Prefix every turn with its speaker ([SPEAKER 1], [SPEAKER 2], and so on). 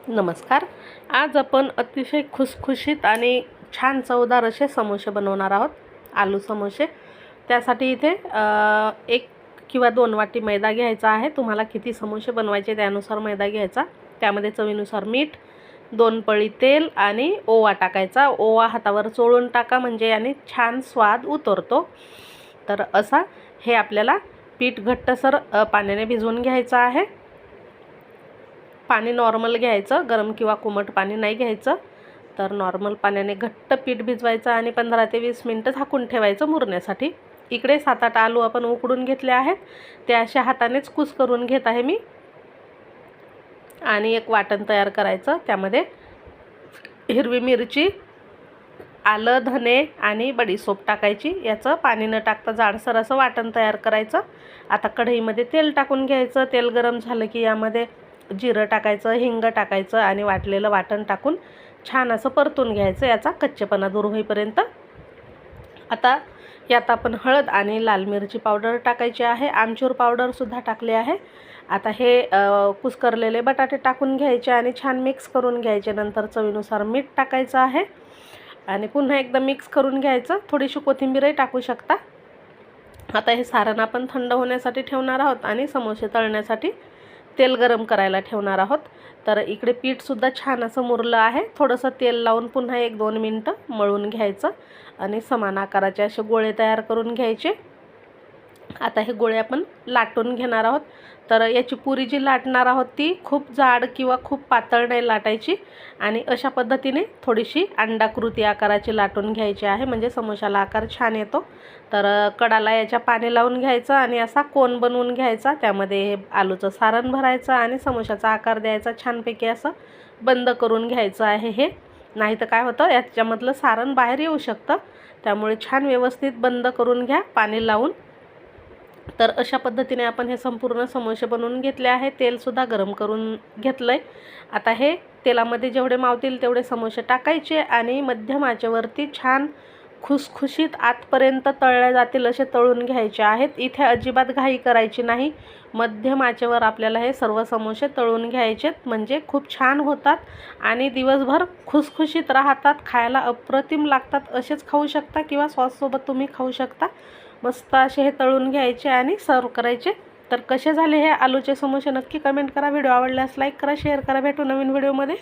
[SPEAKER 1] नमस्कार. आज आपण अतिशय खुसखुशीत आणि छान चवदार असे समोसे बनवणार आहोत, आलू समोसे. त्यासाठी इथे 1 किंवा 2 वाटी मैदा घ्यायचा आहे. तुम्हाला किती समोसे बनवायचे त्यानुसार मैदा घ्यायचा. त्यामध्ये चवीनुसार मीठ, 2 पळी तेल आणि ओवा टाकायचा. ओवा हातावर चोळून टाका, म्हणजे याने छान स्वाद उतरतो. तर असा हे आपल्याला पीठ घट्टसर पाण्याने भिजवून घ्यायचं आहे. पाणी नॉर्मल घ्यायचं, गरम किंवा कोमट पाणी नाही घ्यायचं. तर नॉर्मल पाण्याने घट्ट पीठ भिजवायचं आणि 15 ते 20 मिनिटं झाकून ठेवायचं मुरण्यासाठी. इकडे 7-8 आलू आपण उकडून घेतले आहेत. ते अशा हातानेच कुस करून घेत आहे मी. आणि एक वाटण तयार करायचं. त्यामध्ये हिरवी मिरची, आलं, धने आणि बडीशोप टाकायची. याचं पाणी न टाकता जाडसर असं वाटण तयार करायचं. आता कढईमध्ये तेल टाकून घ्यायचं. तेल गरम झालं की यामध्ये जिरं टाकायचं, हिंग टाकायचं आणि वाटलेलं वाटण टाकून छान असं परतून घ्यायचं, याचा कच्चेपणा दूर होईपर्यंत. आता यात आपण हळद आणि लाल मिरची पावडर टाकायची आहे. आमचूर पावडरसुद्धा टाकले आहे. आता हे कुस्करलेले बटाटे टाकून घ्यायचे आणि छान मिक्स करून घ्यायचे. नंतर चवीनुसार मीठ टाकायचं आहे आणि पुन्हा एकदा मिक्स करून घ्यायचं. थोडीशी कोथिंबीरही टाकू शकता. आता हे सारण आपण थंड होण्यासाठी ठेवणार आहोत आणि समोसे तळण्यासाठी तेल गरम करायला ठेवणार आहोत. तर इकडे पीठसुद्धा छान असं मुरलं आहे. थोडंसं तेल लावून पुन्हा 1-2 मिनटं मळून घ्यायचं आणि समान आकाराचे असे गोळे तयार करून घ्यायचे. आता हे गोळे आपण लाटून घेणार आहोत. तर याची पुरी जी लाटणार आहोत ती खूप जाड किंवा खूप पातळ नाही लाटायची आणि अशा पद्धतीने थोडीशी अंडाकृती आकाराची लाटून घ्यायची आहे, म्हणजे समोशाला आकार छान येतो. तर कडाला याच्या पाणी लावून घ्यायचं आणि असा कोन बनवून घ्यायचा. त्यामध्ये हे आलूचं सारण भरायचं आणि समोशाचा आकार द्यायचा. छानपैकी असं बंद करून घ्यायचं आहे हे. नाही तर काय होतं, याच्यामधलं सारण बाहेर येऊ शकतं. त्यामुळे छान व्यवस्थित बंद करून घ्या पाणी लावून. तर अशा पद्धतीने आपण हे संपूर्ण समोसे बनवून घेतले आहे. तेलसुद्धा गरम करून घेतलं आहे. आता हे तेलामध्ये जेवढे मावतील तेवढे समोसे टाकायचे आणि मध्यम आचेवरती छान खुसखुशीत आतपर्यंत तळले जातील असे तळून घ्यायचे आहेत. इथे अजिबात घाई करायची नाही. मध्यम आचेवर आपल्याला हे सर्व समोसे तळून घ्यायचेत, म्हणजे खूप छान होतात आणि दिवसभर खुसखुशीत राहतात. खायला अप्रतिम लागतात. असेच खाऊ शकता किंवा सॉससोबत तुम्ही खाऊ शकता. मस्त असे हे तळून घ्यायचे आणि सर्व करायचे. तर कसे झाले हे आलूचे समोसे नक्की कमेंट करा. व्हिडिओ आवडल्यास लाईक करा, शेअर करा. भेटू नवीन व्हिडिओमध्ये.